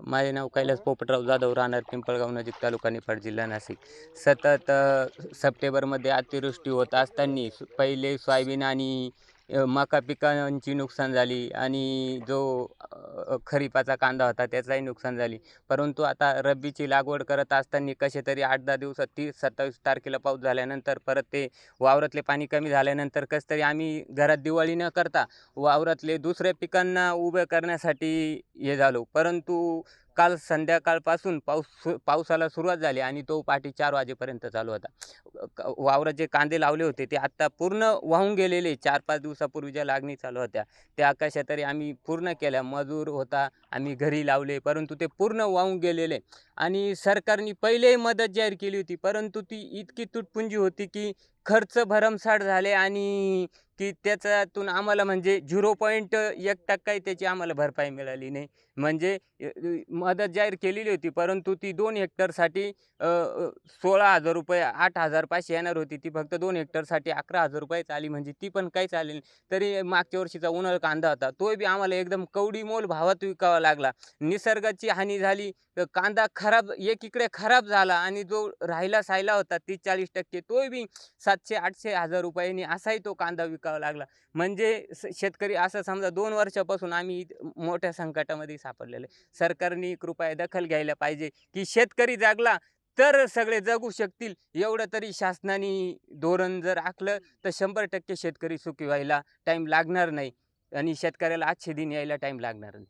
माझे नाव कैलास पोपटराव जाधव, राहणार पिंपळगाव नजीक, तालुका निफाड, जिल्हा नाशिक. सतत सप्टेंबरमध्ये अतिवृष्टी होत असताना पहिले सोयाबीन आणि मका पिकांची नुकसान झाली आणि जो खरीपाचा कांदा होता त्याचाही नुकसान झाली. परंतु आता रब्बीची लागवड करत असताना कसे तरी 8-10 दिवसात 30-27 तारखेला पाऊस झाल्यानंतर परत ते वावरातले पाणी कमी झाल्यानंतर कसं तरी आम्ही घरात दिवाळी न करता वावरातले दुसऱ्या पिकांना उभं करण्यासाठी हे झालो. परंतु काल संध्याकाळपासून पावसाला सुरुवात झाली आणि तो पहाटे 4 वाजेपर्यंत चालू होता. वावरात जे कांदे लावले होते ते आत्ता पूर्ण वाहून गेलेले. 4-5 दिवसापूर्वी ज्या लागणी चालू होत्या त्या कशा तरी आम्ही पूर्ण केल्या. मजूर होता, आम्ही घरी लावले, परंतु ते पूर्ण वाहून गेलेले. आणि सरकारने पहिलेही मदत जाहीर केली होती, परंतु ती इतकी तुटपुंजी होती की खर्च भरमसाठ झाले आणि की त्याच्यातून आम्हाला म्हणजे 0.1% त्याची आम्हाला भरपाई मिळाली नाही. म्हणजे मदत जाहीर केलेली होती, परंतु ती 2 हेक्टरसाठी ₹16,000 8,500 येणार होती. ती फक्त 2 हेक्टरसाठी ₹11,000 आली, म्हणजे ती पण काहीच आली नाही. तरी मागच्या वर्षीचा उन्हाळी कांदा होता, तोही बी आम्हाला एकदम कवडीमोल भावात विकावा लागला. निसर्गाची हानी झाली, कांदा खराब एकीकडे खराब झाला आणि जो राहिला-साहिला होता 30-40% तोही बी 700-800 हजार रुपयांनी असाही तो कांदा विकावा लागला. म्हणजे शेतकरी असं समजा 2 वर्षापासून आम्ही मोठ्या संकटामध्ये सापडलेलो आहे. सरकारने कृपया दखल घ्यायला पाहिजे, की शेतकरी जागला तर सगळे जगू शकतील. एवढं तरी शासनाने धोरण जर आखलं तर 100% शेतकरी सुखी व्हायला टाईम लागणार नाही आणि शेतकऱ्याला अच्छे दिन यायला टाईम लागणार नाही.